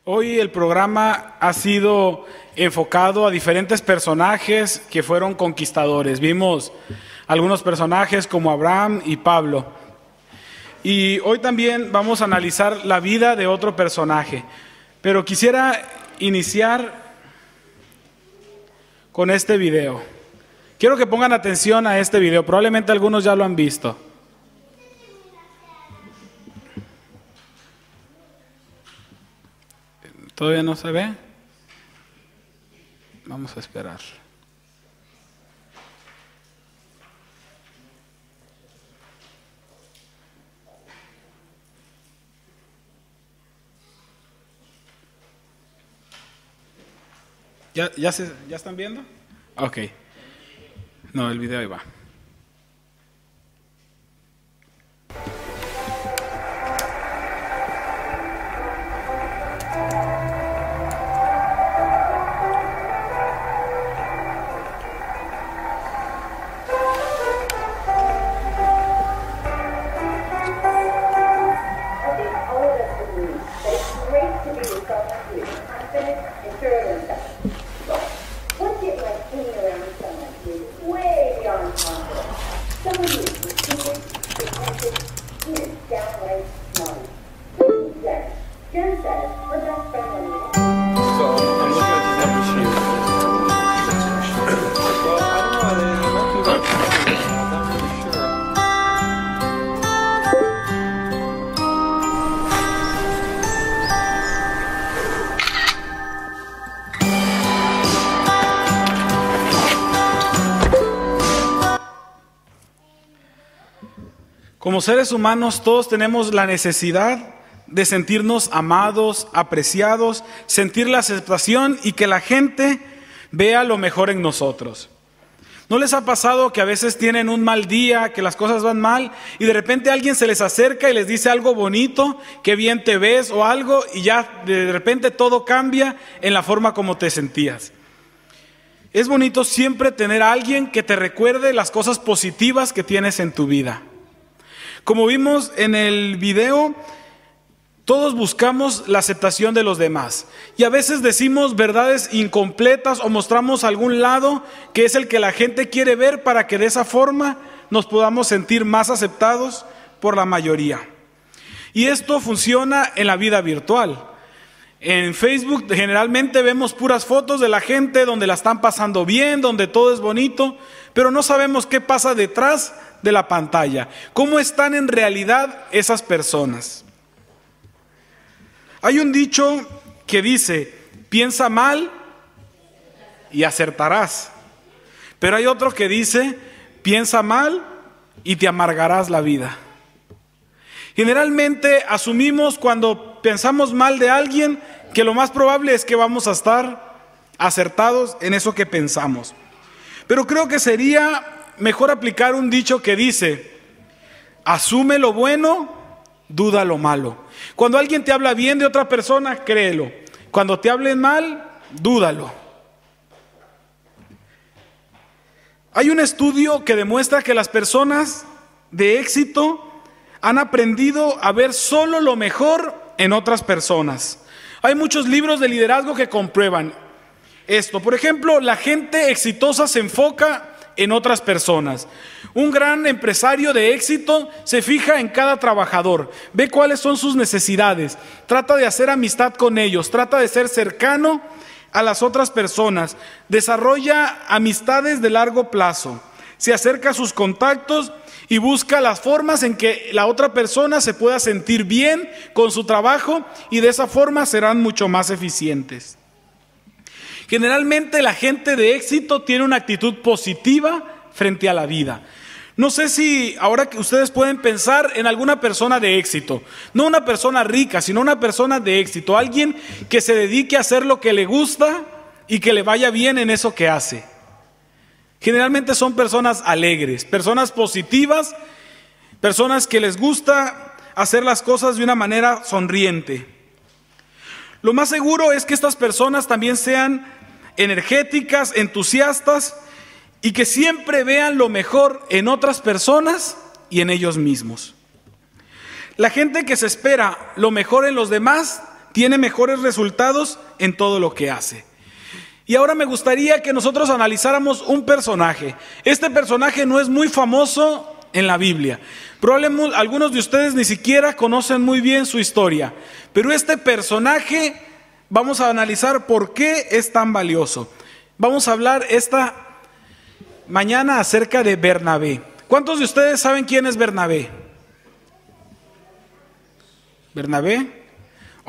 Hoy el programa ha sido enfocado a diferentes personajes que fueron conquistadores. Vimos algunos personajes como Abraham y Pablo. Y hoy también vamos a analizar la vida de otro personaje. Pero quisiera iniciar con este video. Quiero que pongan atención a este video. Probablemente algunos ya lo han visto. ¿Todavía no se ve? Vamos a esperar. ¿Ya están viendo? Ok. No, el video ahí va. Como seres humanos todos tenemos la necesidad de sentirnos amados, apreciados, sentir la aceptación y que la gente vea lo mejor en nosotros. ¿No les ha pasado que a veces tienen un mal día, que las cosas van mal y de repente alguien se les acerca y les dice algo bonito, qué bien te ves o algo, y ya de repente todo cambia en la forma como te sentías? Es bonito siempre tener a alguien que te recuerde las cosas positivas que tienes en tu vida. Como vimos en el video, todos buscamos la aceptación de los demás y a veces decimos verdades incompletas o mostramos algún lado que es el que la gente quiere ver para que de esa forma nos podamos sentir más aceptados por la mayoría. Y esto funciona en la vida virtual. En Facebook generalmente vemos puras fotos de la gente donde la están pasando bien, donde todo es bonito, pero no sabemos qué pasa detrás de la pantalla, cómo están en realidad esas personas. Hay un dicho que dice, piensa mal y acertarás, pero hay otro que dice, piensa mal y te amargarás la vida. Generalmente asumimos cuando pensamos mal de alguien que lo más probable es que vamos a estar acertados en eso que pensamos. Pero creo que sería mejor aplicar un dicho que dice, asume lo bueno, duda lo malo. Cuando alguien te habla bien de otra persona, créelo. Cuando te hablen mal, dúdalo. Hay un estudio que demuestra que las personas de éxito han aprendido a ver solo lo mejor en otras personas. Hay muchos libros de liderazgo que comprueban esto. Por ejemplo, la gente exitosa se enfoca en otras personas. Un gran empresario de éxito se fija en cada trabajador, ve cuáles son sus necesidades, trata de hacer amistad con ellos, trata de ser cercano a las otras personas, desarrolla amistades de largo plazo, se acerca a sus contactos y busca las formas en que la otra persona se pueda sentir bien con su trabajo y de esa forma serán mucho más eficientes. Generalmente la gente de éxito tiene una actitud positiva frente a la vida. No sé si ahora que ustedes pueden pensar en alguna persona de éxito, no una persona rica, sino una persona de éxito, alguien que se dedique a hacer lo que le gusta y que le vaya bien en eso que hace. Generalmente son personas alegres, personas positivas, personas que les gusta hacer las cosas de una manera sonriente. Lo más seguro es que estas personas también sean energéticas, entusiastas y que siempre vean lo mejor en otras personas y en ellos mismos. La gente que se espera lo mejor en los demás tiene mejores resultados en todo lo que hace. Y ahora me gustaría que nosotros analizáramos un personaje. Este personaje no es muy famoso en la Biblia. Probablemente algunos de ustedes ni siquiera conocen muy bien su historia. Pero este personaje vamos a analizar por qué es tan valioso. Vamos a hablar esta mañana acerca de Bernabé. ¿Cuántos de ustedes saben quién es Bernabé? ¿Bernabé?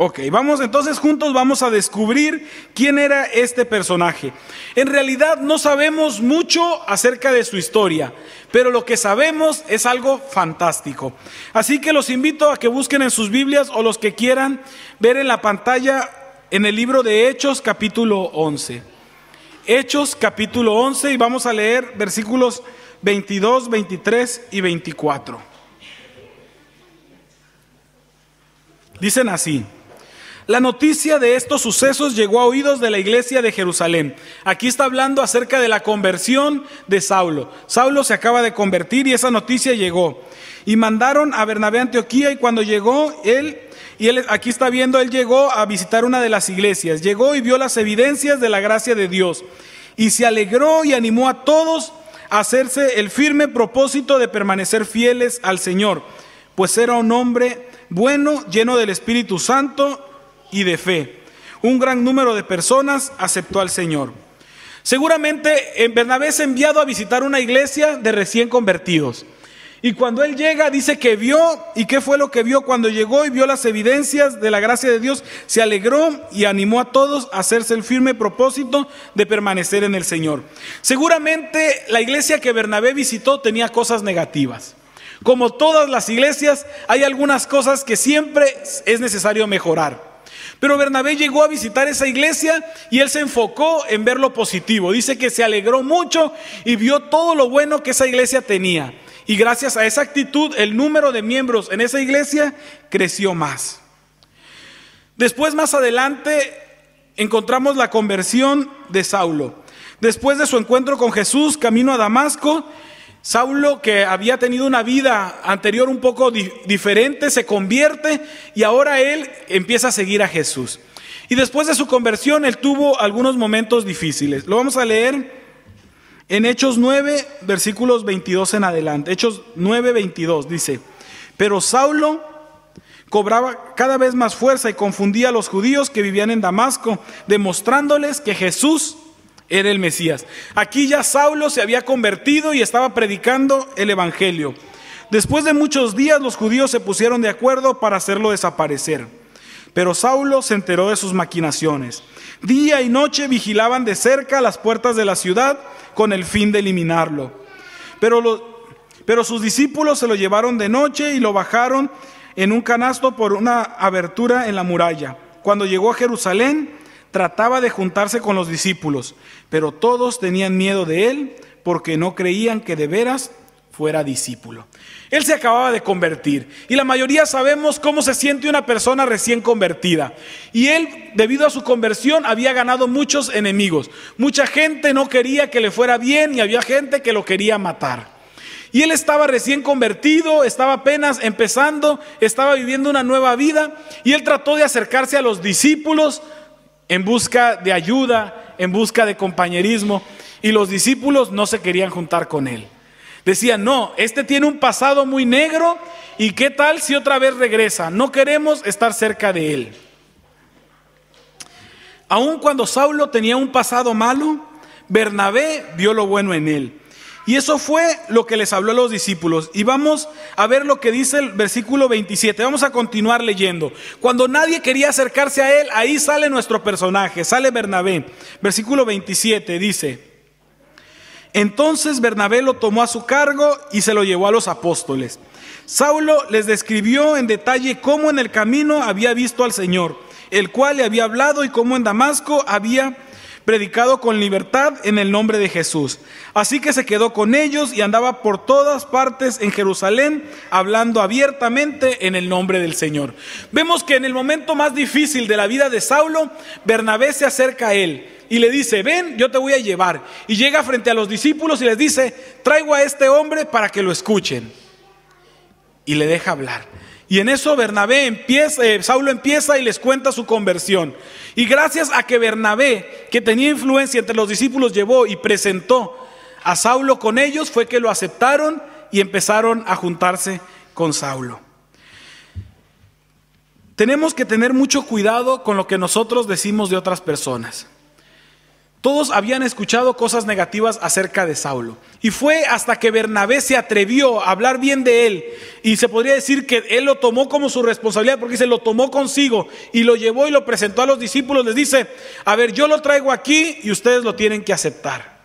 Ok, entonces juntos vamos a descubrir quién era este personaje. En realidad no sabemos mucho acerca de su historia, pero lo que sabemos es algo fantástico. Así que los invito a que busquen en sus Biblias o los que quieran ver en la pantalla en el libro de Hechos capítulo 11. Hechos capítulo 11 y vamos a leer versículos 22, 23 y 24. Dicen así: la noticia de estos sucesos llegó a oídos de la iglesia de Jerusalén. Aquí está hablando acerca de la conversión de Saulo. Saulo se acaba de convertir y esa noticia llegó. Y mandaron a Bernabé a Antioquía, y cuando llegó él, aquí está viendo, él llegó a visitar una de las iglesias. Llegó y vio las evidencias de la gracia de Dios. Y se alegró y animó a todos a hacerse el firme propósito de permanecer fieles al Señor. Pues era un hombre bueno, lleno del Espíritu Santo y de fe. Un gran número de personas aceptó al Señor. Seguramente Bernabé es enviado a visitar una iglesia de recién convertidos. Y cuando él llega dice que vio, ¿y qué fue lo que vio? Cuando llegó y vio las evidencias de la gracia de Dios, se alegró y animó a todos a hacerse el firme propósito de permanecer en el Señor. Seguramente la iglesia que Bernabé visitó tenía cosas negativas. Como todas las iglesias, hay algunas cosas que siempre es necesario mejorar. Pero Bernabé llegó a visitar esa iglesia y él se enfocó en ver lo positivo. Dice que se alegró mucho y vio todo lo bueno que esa iglesia tenía. Y gracias a esa actitud, el número de miembros en esa iglesia creció más. Después, más adelante, encontramos la conversión de Saulo. Después de su encuentro con Jesús, camino a Damasco, Saulo, que había tenido una vida anterior un poco diferente, se convierte y ahora él empieza a seguir a Jesús. Y después de su conversión, él tuvo algunos momentos difíciles. Lo vamos a leer en Hechos 9, versículos 22 en adelante. Hechos 9, 22 dice: pero Saulo cobraba cada vez más fuerza y confundía a los judíos que vivían en Damasco, demostrándoles que Jesús era el Mesías. Aquí ya Saulo se había convertido y estaba predicando el evangelio. Después de muchos días los judíos se pusieron de acuerdo para hacerlo desaparecer. Pero Saulo se enteró de sus maquinaciones. Día y noche vigilaban de cerca las puertas de la ciudad con el fin de eliminarlo. Pero sus discípulos se lo llevaron de noche y lo bajaron en un canasto por una abertura en la muralla. Cuando llegó a Jerusalén, trataba de juntarse con los discípulos, pero todos tenían miedo de él porque no creían que de veras fuera discípulo. Él se acababa de convertir y la mayoría sabemos cómo se siente una persona recién convertida. Y él, debido a su conversión, había ganado muchos enemigos. Mucha gente no quería que le fuera bien y había gente que lo quería matar. Y él estaba recién convertido, estaba apenas empezando, estaba viviendo una nueva vida y él trató de acercarse a los discípulos en busca de ayuda, en busca de compañerismo, y los discípulos no se querían juntar con él. Decían: no, este tiene un pasado muy negro, y qué tal si otra vez regresa, no queremos estar cerca de él. Aun cuando Saulo tenía un pasado malo, Bernabé vio lo bueno en él. Y eso fue lo que les habló a los discípulos. Y vamos a ver lo que dice el versículo 27. Vamos a continuar leyendo. Cuando nadie quería acercarse a él, ahí sale nuestro personaje, sale Bernabé. Versículo 27 dice: entonces Bernabé lo tomó a su cargo y se lo llevó a los apóstoles. Saulo les describió en detalle cómo en el camino había visto al Señor, el cual le había hablado, y cómo en Damasco había predicado con libertad en el nombre de Jesús. Así que se quedó con ellos y andaba por todas partes en Jerusalén, hablando abiertamente en el nombre del Señor. Vemos que en el momento más difícil de la vida de Saulo, Bernabé se acerca a él y le dice: ven, yo te voy a llevar. Y llega frente a los discípulos y les dice: traigo a este hombre para que lo escuchen. Y le deja hablar. Y en eso Saulo empieza y les cuenta su conversión. Y gracias a que Bernabé, que tenía influencia entre los discípulos, llevó y presentó a Saulo con ellos, fue que lo aceptaron y empezaron a juntarse con Saulo. Tenemos que tener mucho cuidado con lo que nosotros decimos de otras personas. Todos habían escuchado cosas negativas acerca de Saulo. Y fue hasta que Bernabé se atrevió a hablar bien de él. Y se podría decir que él lo tomó como su responsabilidad, porque se lo tomó consigo y lo llevó y lo presentó a los discípulos. Les dice, a ver, yo lo traigo aquí y ustedes lo tienen que aceptar.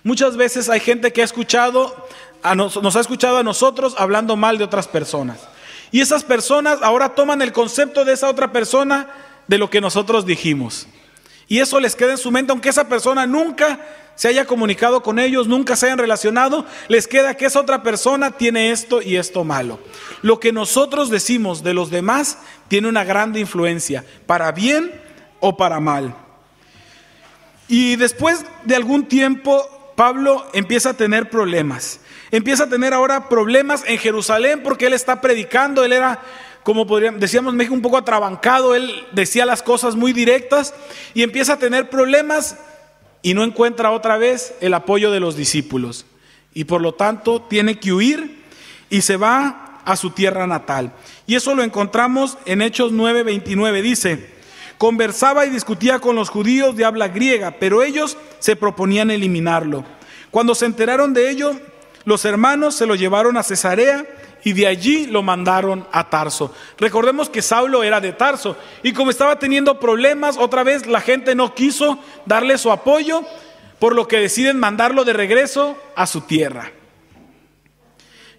Muchas veces hay gente que nos ha escuchado a nosotros hablando mal de otras personas. Y esas personas ahora toman el concepto de esa otra persona de lo que nosotros dijimos. Y eso les queda en su mente, aunque esa persona nunca se haya comunicado con ellos, nunca se hayan relacionado, les queda que esa otra persona tiene esto y esto malo. Lo que nosotros decimos de los demás tiene una gran influencia, para bien o para mal. Y después de algún tiempo, Pablo empieza a tener problemas. Empieza a tener ahora problemas en Jerusalén porque él está predicando. Él era, como decíamos en México, un poco atrabancado. Él decía las cosas muy directas y empieza a tener problemas y no encuentra otra vez el apoyo de los discípulos. Y por lo tanto tiene que huir y se va a su tierra natal. Y eso lo encontramos en Hechos 9:29. Dice, conversaba y discutía con los judíos de habla griega, pero ellos se proponían eliminarlo. Cuando se enteraron de ello, los hermanos se lo llevaron a Cesarea y de allí lo mandaron a Tarso. Recordemos que Saulo era de Tarso y como estaba teniendo problemas, otra vez la gente no quiso darle su apoyo, por lo que deciden mandarlo de regreso a su tierra.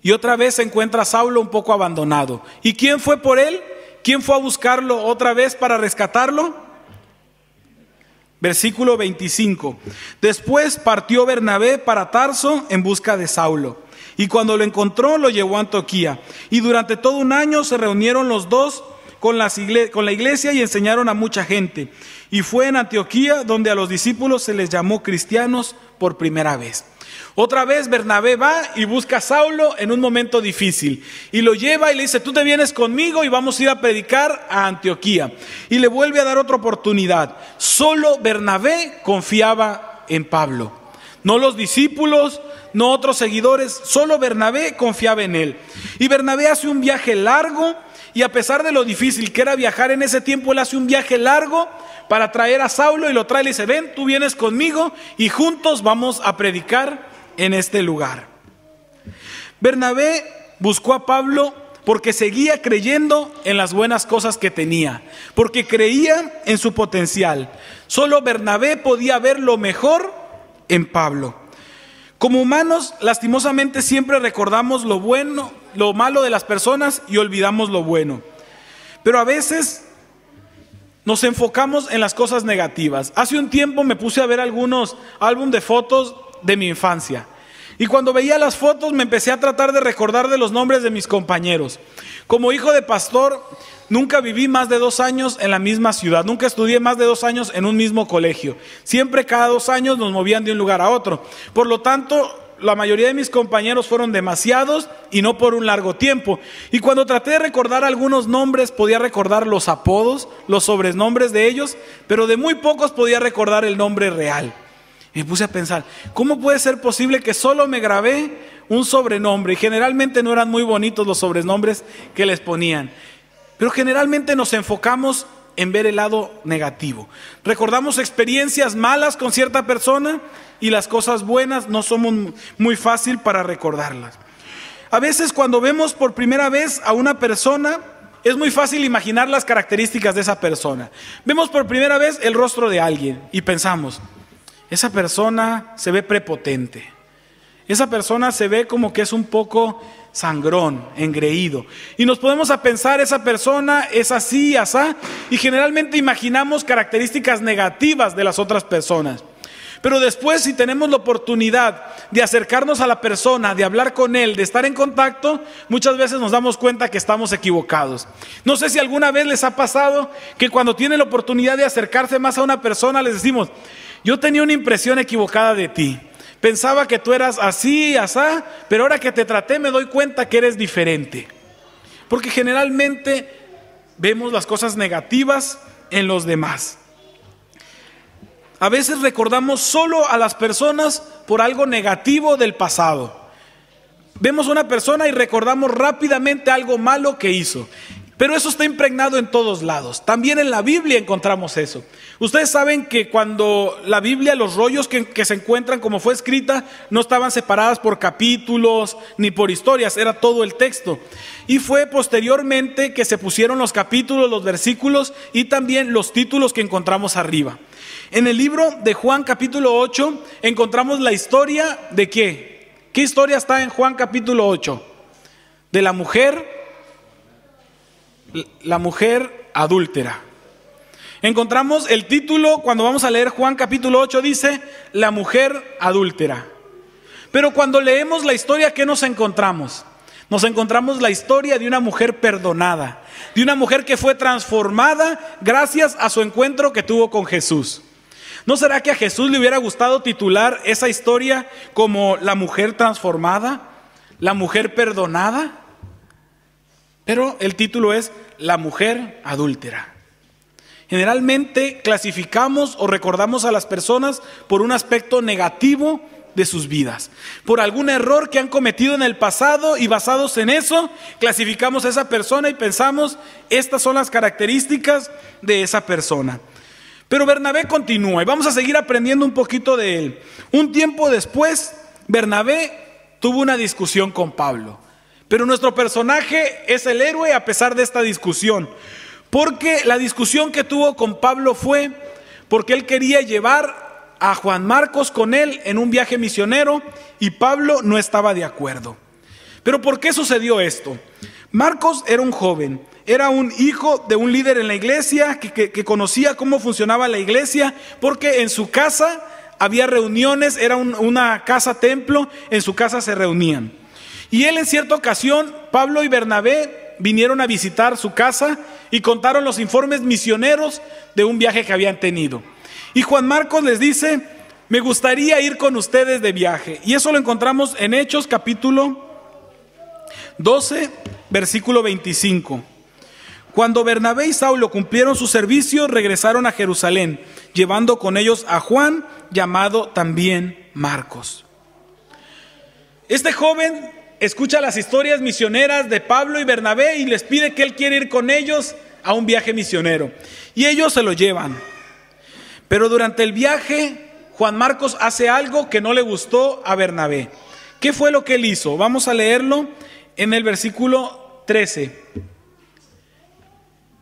Y otra vez se encuentra Saulo un poco abandonado. ¿Y quién fue por él? ¿Quién fue a buscarlo otra vez para rescatarlo? Versículo 25. Después partió Bernabé para Tarso en busca de Saulo. Y cuando lo encontró, lo llevó a Antioquía. Y durante todo un año se reunieron los dos con la iglesia y enseñaron a mucha gente. Y fue en Antioquía donde a los discípulos se les llamó cristianos por primera vez. Otra vez Bernabé va y busca a Saulo en un momento difícil y lo lleva y le dice, tú te vienes conmigo y vamos a ir a predicar a Antioquía. Y le vuelve a dar otra oportunidad. Solo Bernabé confiaba en Pablo. No los discípulos, no otros seguidores, solo Bernabé confiaba en él. Y Bernabé hace un viaje largo y a pesar de lo difícil que era viajar en ese tiempo, él hace un viaje largo para traer a Saulo y lo trae y le dice, ven, tú vienes conmigo y juntos vamos a predicar en este lugar. Bernabé buscó a Pablo porque seguía creyendo en las buenas cosas que tenía, porque creía en su potencial. Solo Bernabé podía ver lo mejor en Pablo. Como humanos, lastimosamente siempre recordamos lo bueno, lo malo de las personas y olvidamos lo bueno. Pero a veces nos enfocamos en las cosas negativas. Hace un tiempo me puse a ver algunos álbumes de fotos de mi infancia. Y cuando veía las fotos me empecé a tratar de recordar de los nombres de mis compañeros. Como hijo de pastor, nunca viví más de 2 años en la misma ciudad. Nunca estudié más de 2 años en un mismo colegio. Siempre cada 2 años nos movían de un lugar a otro. Por lo tanto, la mayoría de mis compañeros fueron demasiados y no por un largo tiempo. Y cuando traté de recordar algunos nombres, podía recordar los apodos, los sobrenombres de ellos, pero de muy pocos podía recordar el nombre real. Y me puse a pensar, ¿cómo puede ser posible que solo me grabé un sobrenombre? Y generalmente no eran muy bonitos los sobrenombres que les ponían. Pero generalmente nos enfocamos en ver el lado negativo. Recordamos experiencias malas con cierta persona y las cosas buenas no somos muy fácil para recordarlas. A veces cuando vemos por primera vez a una persona, es muy fácil imaginar las características de esa persona. Vemos por primera vez el rostro de alguien y pensamos, esa persona se ve prepotente. Esa persona se ve como que es un poco sangrón, engreído. Y nos podemos a pensar, esa persona es así, asá, y generalmente imaginamos características negativas de las otras personas. Pero después, si tenemos la oportunidad de acercarnos a la persona, de hablar con él, de estar en contacto, muchas veces nos damos cuenta que estamos equivocados. No sé si alguna vez les ha pasado que cuando tienen la oportunidad de acercarse más a una persona, les decimos, yo tenía una impresión equivocada de ti. Pensaba que tú eras así, asá, pero ahora que te traté me doy cuenta que eres diferente. porque generalmente vemos las cosas negativas en los demás. A veces recordamos solo a las personas por algo negativo del pasado. Vemos a una persona y recordamos rápidamente algo malo que hizo. Pero eso está impregnado en todos lados. También en la Biblia encontramos eso. Ustedes saben que cuando la Biblia, los rollos que se encuentran como fue escrita, no estaban separadas por capítulos ni por historias, era todo el texto. Y fue posteriormente que se pusieron los capítulos, los versículos y también los títulos que encontramos arriba. En el libro de Juan capítulo 8 encontramos la historia de ¿qué? ¿Qué historia está en Juan capítulo 8? De la mujer adúltera. Encontramos el título, cuando vamos a leer Juan capítulo 8, dice la mujer adúltera. Pero cuando leemos la historia, ¿qué nos encontramos? Nos encontramos la historia de una mujer perdonada, de una mujer que fue transformada gracias a su encuentro que tuvo con Jesús. ¿No será que a Jesús le hubiera gustado titular esa historia como la mujer transformada, la mujer perdonada? Pero el título es la mujer adúltera. Generalmente clasificamos o recordamos a las personas por un aspecto negativo de sus vidas, por algún error que han cometido en el pasado, y basados en eso clasificamos a esa persona y pensamos, estas son las características de esa persona. Pero Bernabé continúa y vamos a seguir aprendiendo un poquito de él. Un tiempo después, Bernabé tuvo una discusión con Pablo. Pero nuestro personaje es el héroe a pesar de esta discusión, porque la discusión que tuvo con Pablo fue porque él quería llevar a Juan Marcos con él en un viaje misionero y Pablo no estaba de acuerdo. Pero ¿por qué sucedió esto? Marcos era un joven, era un hijo de un líder en la iglesia que conocía cómo funcionaba la iglesia, porque en su casa había reuniones, era una casa templo, en su casa se reunían. Y él en cierta ocasión, Pablo y Bernabé vinieron a visitar su casa y contaron los informes misioneros de un viaje que habían tenido. Y Juan Marcos les dice, me gustaría ir con ustedes de viaje. Y eso lo encontramos en Hechos capítulo 12, versículo 25. Cuando Bernabé y Saulo cumplieron su servicio, regresaron a Jerusalén, llevando con ellos a Juan, llamado también Marcos. Este joven escucha las historias misioneras de Pablo y Bernabé y les pide que él quiere ir con ellos a un viaje misionero. Y ellos se lo llevan. Pero durante el viaje, Juan Marcos hace algo que no le gustó a Bernabé. ¿Qué fue lo que él hizo? Vamos a leerlo en el versículo 13.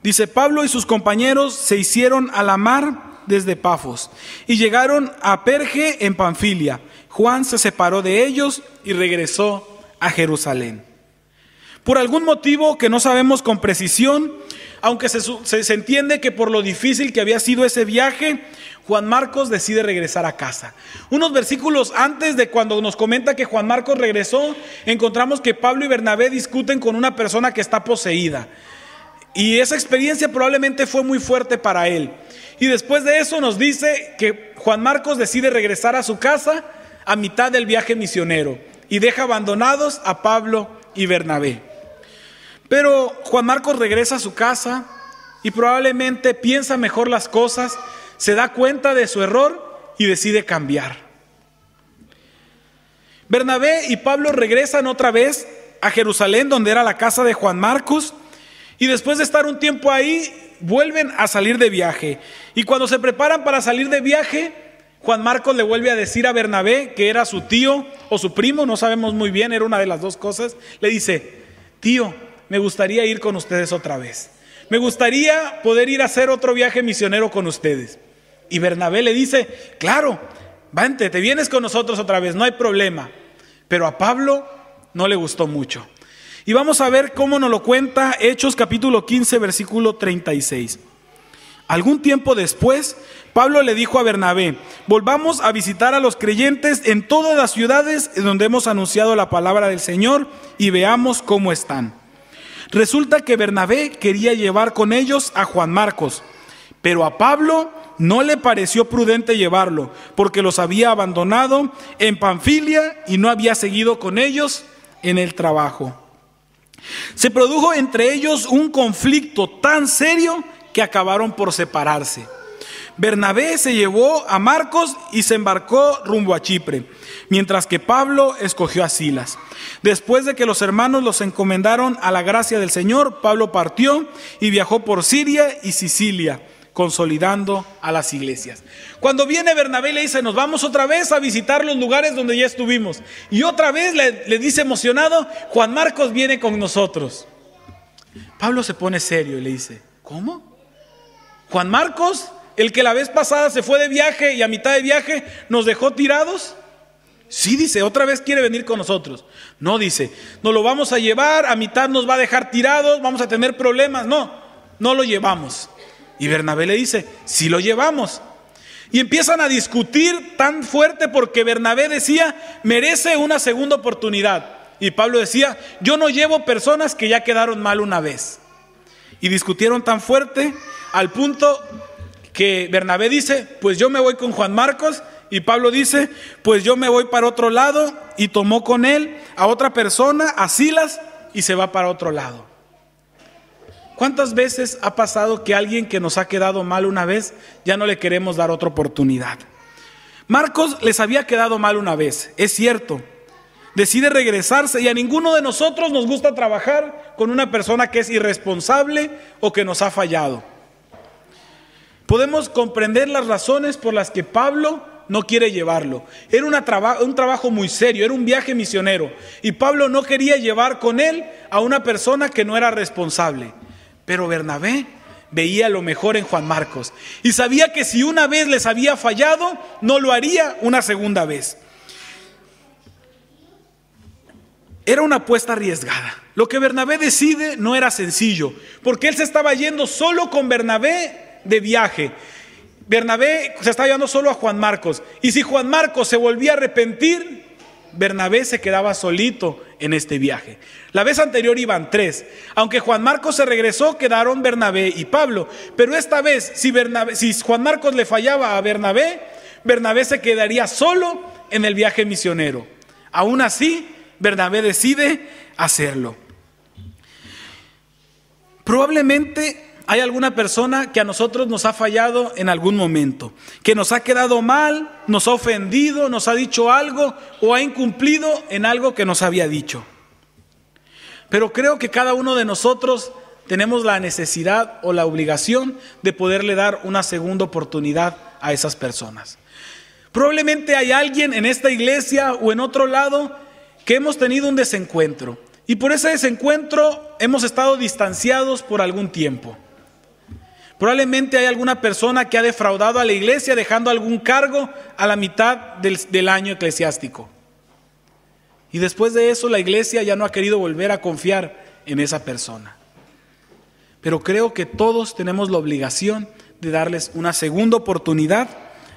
Dice, Pablo y sus compañeros se hicieron a la mar desde Pafos y llegaron a Perge en Panfilia. Juan se separó de ellos y regresó a Jerusalén. Por algún motivo que no sabemos con precisión, aunque se entiende que por lo difícil que había sido ese viaje, Juan Marcos decide regresar a casa. Unos versículos antes de cuando nos comenta que Juan Marcos regresó, encontramos que Pablo y Bernabé discuten con una persona que está poseída. Y esa experiencia probablemente fue muy fuerte para él. Y después de eso nos dice que Juan Marcos decide regresar a su casa a mitad del viaje misionero y deja abandonados a Pablo y Bernabé. Pero Juan Marcos regresa a su casa y probablemente piensa mejor las cosas, se da cuenta de su error y decide cambiar. Bernabé y Pablo regresan otra vez a Jerusalén, donde era la casa de Juan Marcos, y después de estar un tiempo ahí, vuelven a salir de viaje. Y cuando se preparan para salir de viaje, Juan Marcos le vuelve a decir a Bernabé, que era su tío o su primo, no sabemos muy bien, era una de las dos cosas. Le dice, tío, me gustaría ir con ustedes otra vez. Me gustaría poder ir a hacer otro viaje misionero con ustedes. Y Bernabé le dice, claro, vente, te vienes con nosotros otra vez, no hay problema. Pero a Pablo no le gustó mucho. Y vamos a ver cómo nos lo cuenta Hechos capítulo 15, versículo 36. Algún tiempo después, Pablo le dijo a Bernabé, volvamos a visitar a los creyentes en todas las ciudades donde hemos anunciado la palabra del Señor y veamos cómo están. Resulta que Bernabé quería llevar con ellos a Juan Marcos, pero a Pablo no le pareció prudente llevarlo, porque los había abandonado en Panfilia y no había seguido con ellos en el trabajo. Se produjo entre ellos un conflicto tan serio que acabaron por separarse. Bernabé se llevó a Marcos y se embarcó rumbo a Chipre, mientras que Pablo escogió a Silas. Después de que los hermanos los encomendaron a la gracia del Señor, Pablo partió y viajó por Siria y Sicilia, consolidando a las iglesias. Cuando viene Bernabé le dice: nos vamos otra vez a visitar los lugares donde ya estuvimos. Y otra vez le dice emocionado: Juan Marcos viene con nosotros. Pablo se pone serio y le dice: ¿cómo? ¿Juan Marcos? ¿El que la vez pasada se fue de viaje y a mitad de viaje nos dejó tirados? Sí, dice, otra vez quiere venir con nosotros. No, dice, nos lo vamos a llevar, a mitad nos va a dejar tirados, vamos a tener problemas. No lo llevamos. Y Bernabé le dice: sí lo llevamos. Y empiezan a discutir tan fuerte porque Bernabé decía: merece una segunda oportunidad. Y Pablo decía: yo no llevo personas que ya quedaron mal una vez. Y discutieron tan fuerte al punto que Bernabé dice: pues yo me voy con Juan Marcos. Y Pablo dice: pues yo me voy para otro lado. Y tomó con él a otra persona, a Silas, y se va para otro lado. ¿Cuántas veces ha pasado que alguien que nos ha quedado mal una vez ya no le queremos dar otra oportunidad? Marcos les había quedado mal una vez, es cierto. Decide regresarse, y a ninguno de nosotros nos gusta trabajar con una persona que es irresponsable o que nos ha fallado. Podemos comprender las razones por las que Pablo no quiere llevarlo. Era un trabajo muy serio, era un viaje misionero, y Pablo no quería llevar con él a una persona que no era responsable. Pero Bernabé veía lo mejor en Juan Marcos y sabía que si una vez les había fallado, no lo haría una segunda vez. Era una apuesta arriesgada. Lo que Bernabé decide no era sencillo, porque él se estaba yendo solo con Bernabé de viaje. Bernabé se estaba llevando solo a Juan Marcos, y si Juan Marcos se volvía a arrepentir, Bernabé se quedaba solito en este viaje. La vez anterior iban 3. Aunque Juan Marcos se regresó, quedaron Bernabé y Pablo. Pero esta vez, si Juan Marcos le fallaba a Bernabé, Bernabé se quedaría solo en el viaje misionero. Aún así, Bernabé decide hacerlo. Probablemente hay alguna persona que a nosotros nos ha fallado en algún momento, que nos ha quedado mal, nos ha ofendido, nos ha dicho algo o ha incumplido en algo que nos había dicho. Pero creo que cada uno de nosotros tenemos la necesidad o la obligación de poderle dar una segunda oportunidad a esas personas. Probablemente hay alguien en esta iglesia o en otro lado que hemos tenido un desencuentro, y por ese desencuentro hemos estado distanciados por algún tiempo. Probablemente hay alguna persona que ha defraudado a la iglesia dejando algún cargo a la mitad del año eclesiástico. Y después de eso la iglesia ya no ha querido volver a confiar en esa persona. Pero creo que todos tenemos la obligación de darles una segunda oportunidad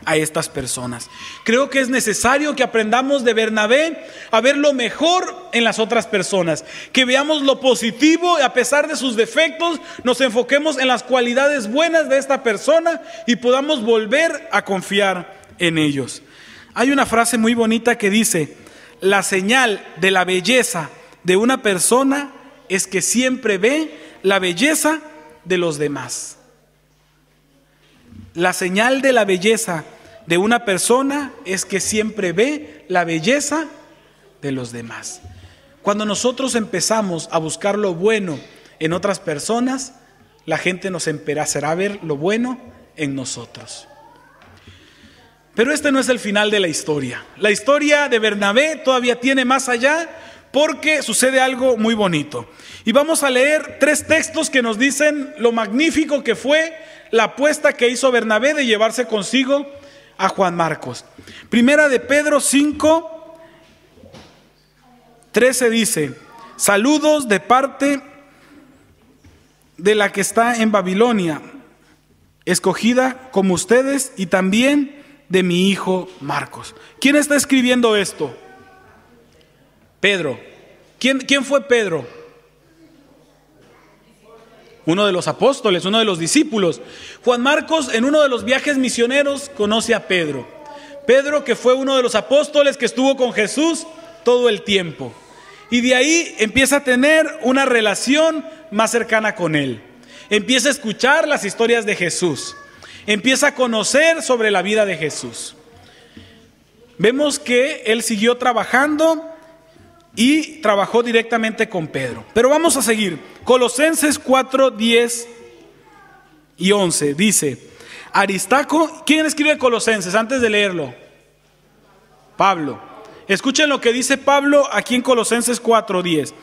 a estas personas. Creo que es necesario que aprendamos de Bernabé a ver lo mejor en las otras personas, que veamos lo positivo y a pesar de sus defectos nos enfoquemos en las cualidades buenas de esta persona y podamos volver a confiar en ellos. Hay una frase muy bonita que dice: la señal de la belleza de una persona es que siempre ve la belleza de los demás. La señal de la belleza de una persona es que siempre ve la belleza de los demás. Cuando nosotros empezamos a buscar lo bueno en otras personas, la gente nos empezará a ver lo bueno en nosotros. Pero este no es el final de la historia. La historia de Bernabé todavía tiene más allá, porque sucede algo muy bonito. Y vamos a leer 3 textos que nos dicen lo magnífico que fue la apuesta que hizo Bernabé de llevarse consigo a Juan Marcos. Primera de Pedro 5:13 dice: saludos de parte de la que está en Babilonia, escogida como ustedes, y también de mi hijo Marcos. ¿Quién está escribiendo esto? Pedro. ¿Quién fue Pedro? Uno de los apóstoles, uno de los discípulos. Juan Marcos, en uno de los viajes misioneros, conoce a Pedro. Pedro, que fue uno de los apóstoles que estuvo con Jesús todo el tiempo. Y de ahí empieza a tener una relación más cercana con Él. Empieza a escuchar las historias de Jesús. Empieza a conocer sobre la vida de Jesús. Vemos que él siguió trabajando y trabajó directamente con Pedro. Pero vamos a seguir. Colosenses 4, 10 y 11 dice: Aristarco, ¿quién escribe Colosenses antes de leerlo? Pablo. Escuchen lo que dice Pablo aquí en Colosenses 4, 10.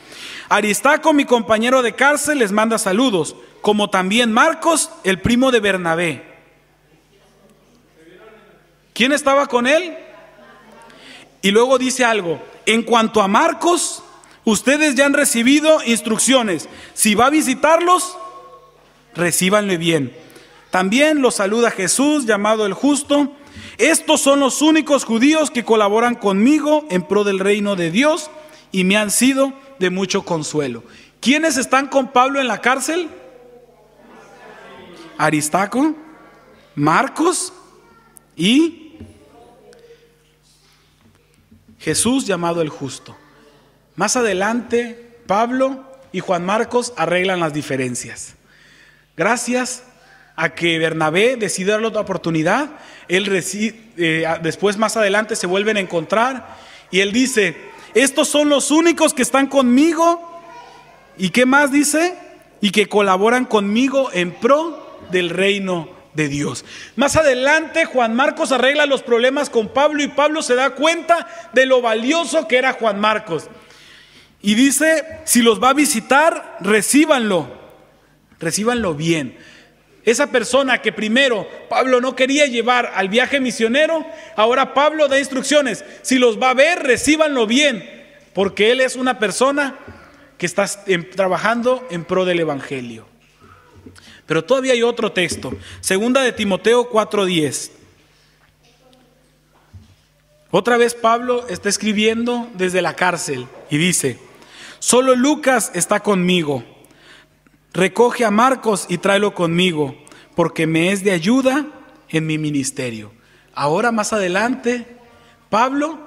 Aristarco, mi compañero de cárcel, les manda saludos, como también Marcos, el primo de Bernabé. ¿Quién estaba con él? Y luego dice algo: en cuanto a Marcos, ustedes ya han recibido instrucciones. Si va a visitarlos, recíbanle bien. También los saluda Jesús, llamado el Justo. Estos son los únicos judíos que colaboran conmigo en pro del reino de Dios y me han sido de mucho consuelo. ¿Quiénes están con Pablo en la cárcel? Aristarco, Marcos y Jesús, llamado el Justo. Más adelante, Pablo y Juan Marcos arreglan las diferencias. Gracias a que Bernabé decide darle otra oportunidad, después más adelante se vuelven a encontrar y él dice: estos son los únicos que están conmigo. ¿Y qué más dice? Y que colaboran conmigo en pro del reino de Dios. Más adelante Juan Marcos arregla los problemas con Pablo y Pablo se da cuenta de lo valioso que era Juan Marcos. Y dice: si los va a visitar, recíbanlo bien. Esa persona que primero Pablo no quería llevar al viaje misionero, ahora Pablo da instrucciones: si los va a ver, recíbanlo bien, porque él es una persona que está trabajando en pro del evangelio. Pero todavía hay otro texto, segunda de Timoteo 4:10. Otra vez Pablo está escribiendo desde la cárcel y dice: solo Lucas está conmigo. Recoge a Marcos y tráelo conmigo, porque me es de ayuda en mi ministerio. Ahora más adelante, Pablo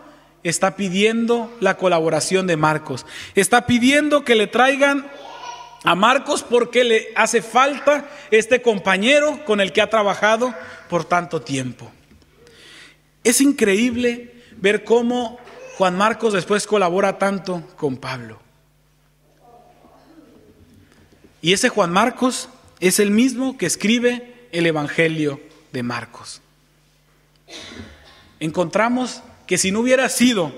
está pidiendo la colaboración de Marcos. Está pidiendo que le traigan a Marcos porque le hace falta este compañero con el que ha trabajado por tanto tiempo. Es increíble ver cómo Juan Marcos después colabora tanto con Pablo. Y ese Juan Marcos es el mismo que escribe el Evangelio de Marcos. Encontramos que si no hubiera sido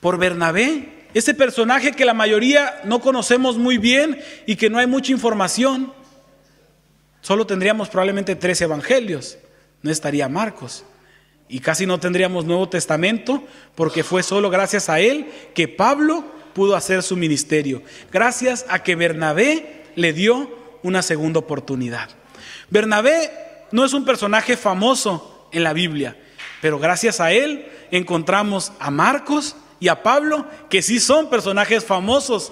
por Bernabé, ese personaje que la mayoría no conocemos muy bien y que no hay mucha información, solo tendríamos probablemente 3 evangelios, no estaría Marcos. Y casi no tendríamos Nuevo Testamento, porque fue solo gracias a él que Pablo pudo hacer su ministerio, gracias a que Bernabé le dio una segunda oportunidad. Bernabé no es un personaje famoso en la Biblia, pero gracias a él encontramos a Marcos y a Pablo, que sí son personajes famosos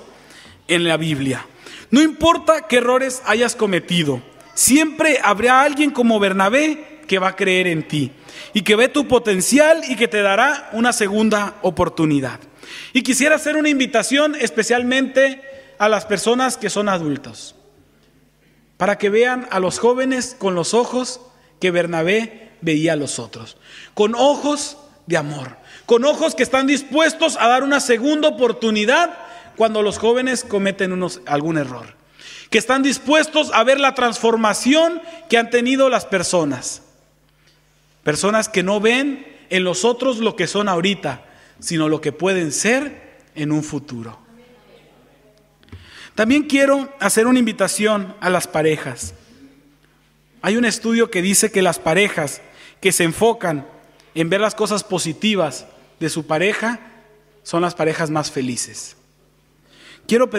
en la Biblia. No importa qué errores hayas cometido, siempre habrá alguien como Bernabé que va a creer en ti y que ve tu potencial y que te dará una segunda oportunidad. Y quisiera hacer una invitación especialmente a las personas que son adultos, para que vean a los jóvenes con los ojos que Bernabé veía a los otros, con ojos de amor, con ojos que están dispuestos a dar una segunda oportunidad cuando los jóvenes cometen algún error, que están dispuestos a ver la transformación que han tenido las personas que no ven en los otros lo que son ahorita, sino lo que pueden ser en un futuro. También quiero hacer una invitación a las parejas. Hay un estudio que dice que las parejas que se enfocan en ver las cosas positivas de su pareja son las parejas más felices. Quiero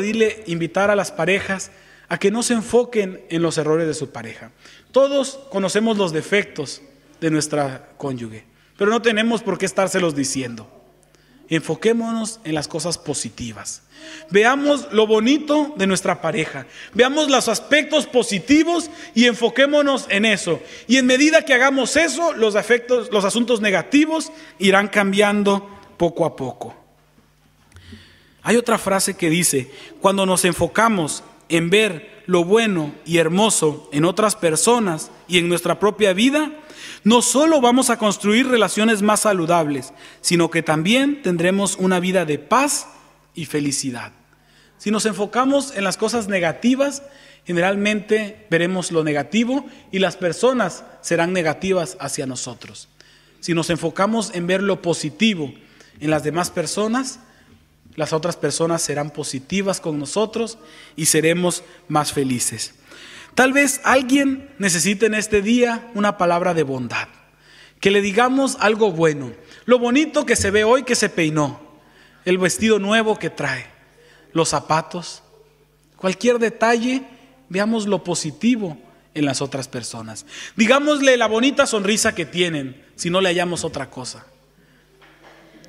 invitar a las parejas a que no se enfoquen en los errores de su pareja. Todos conocemos los defectos de nuestra cónyuge, pero no tenemos por qué estárselos diciendo. Enfoquémonos en las cosas positivas. Veamos lo bonito de nuestra pareja. Veamos los aspectos positivos y enfoquémonos en eso. Y en medida que hagamos eso, los asuntos negativos irán cambiando poco a poco. Hay otra frase que dice: cuando nos enfocamos en ver lo bueno y hermoso en otras personas y en nuestra propia vida, no solo vamos a construir relaciones más saludables, sino que también tendremos una vida de paz y felicidad. Si nos enfocamos en las cosas negativas, generalmente veremos lo negativo y las personas serán negativas hacia nosotros. Si nos enfocamos en ver lo positivo en las demás personas, las otras personas serán positivas con nosotros y seremos más felices. Tal vez alguien necesite en este día una palabra de bondad, que le digamos algo bueno, lo bonito que se ve hoy que se peinó, el vestido nuevo que trae, los zapatos, cualquier detalle, veamos lo positivo en las otras personas. Digámosle la bonita sonrisa que tienen, si no le hallamos otra cosa.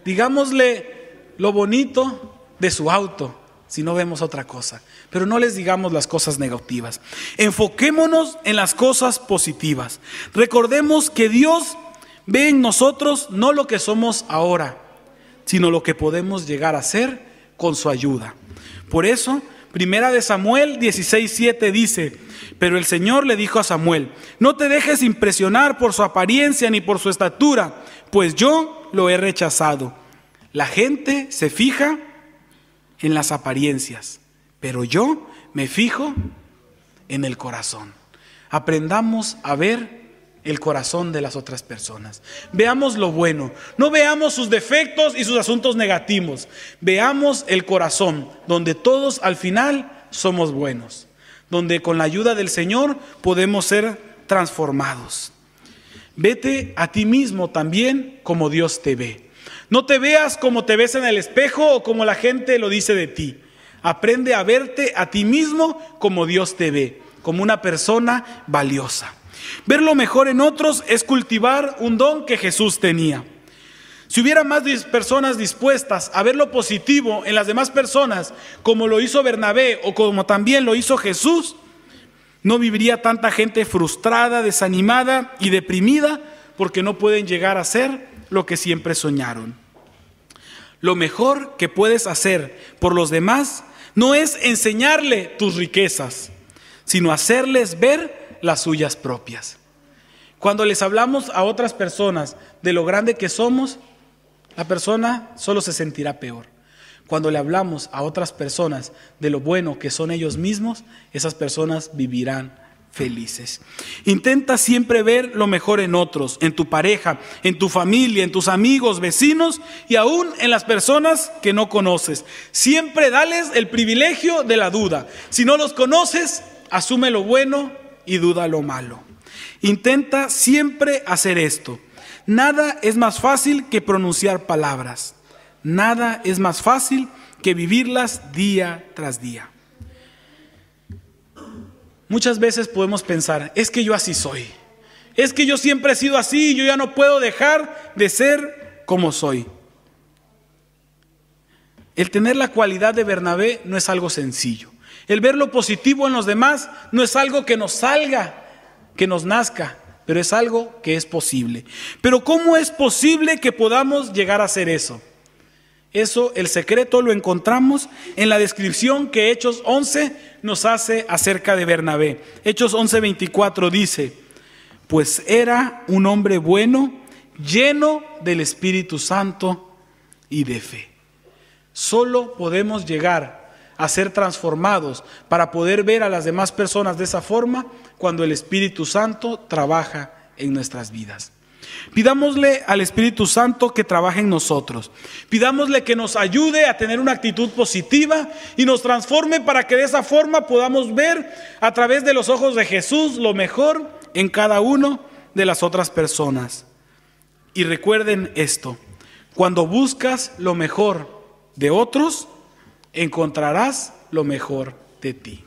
Digámosle lo bonito de su auto, si no vemos otra cosa. Pero no les digamos las cosas negativas. Enfoquémonos en las cosas positivas. Recordemos que Dios ve en nosotros no lo que somos ahora, sino lo que podemos llegar a ser con su ayuda. Por eso, 1 Samuel 16:7 dice: pero el Señor le dijo a Samuel: no te dejes impresionar por su apariencia ni por su estatura, pues yo lo he rechazado. La gente se fija en las apariencias, pero yo me fijo en el corazón. Aprendamos a ver el corazón de las otras personas. Veamos lo bueno, no veamos sus defectos y sus asuntos negativos. Veamos el corazón, donde todos al final somos buenos, donde con la ayuda del Señor podemos ser transformados. Vete a ti mismo también como Dios te ve. No te veas como te ves en el espejo o como la gente lo dice de ti. Aprende a verte a ti mismo como Dios te ve, como una persona valiosa. Ver lo mejor en otros es cultivar un don que Jesús tenía. Si hubiera más personas dispuestas a ver lo positivo en las demás personas, como lo hizo Bernabé o como también lo hizo Jesús, no viviría tanta gente frustrada, desanimada y deprimida porque no pueden llegar a ser lo que siempre soñaron. Lo mejor que puedes hacer por los demás no es enseñarle tus riquezas, sino hacerles ver las suyas propias. Cuando les hablamos a otras personas de lo grande que somos, la persona solo se sentirá peor. Cuando le hablamos a otras personas de lo bueno que son ellos mismos, esas personas vivirán felices. Intenta siempre ver lo mejor en otros, en tu pareja, en tu familia, en tus amigos, vecinos y aún en las personas que no conoces. Siempre dales el privilegio de la duda. Si no los conoces, asume lo bueno y duda lo malo. Intenta siempre hacer esto. Nada es más fácil que pronunciar palabras. Nada es más fácil que vivirlas día tras día. Muchas veces podemos pensar: es que yo así soy, es que yo siempre he sido así, yo ya no puedo dejar de ser como soy. El tener la cualidad de Bernabé no es algo sencillo. El ver lo positivo en los demás no es algo que nos salga, que nos nazca, pero es algo que es posible. Pero ¿cómo es posible que podamos llegar a hacer eso? Eso, el secreto lo encontramos en la descripción que Hechos 11 nos hace acerca de Bernabé. Hechos 11:24 dice: pues era un hombre bueno, lleno del Espíritu Santo y de fe. Solo podemos llegar a ser transformados para poder ver a las demás personas de esa forma cuando el Espíritu Santo trabaja en nuestras vidas. Pidámosle al Espíritu Santo que trabaje en nosotros. Pidámosle que nos ayude a tener una actitud positiva y nos transforme para que de esa forma podamos ver a través de los ojos de Jesús lo mejor en cada uno de las otras personas. Y recuerden esto: cuando buscas lo mejor de otros, encontrarás lo mejor de ti.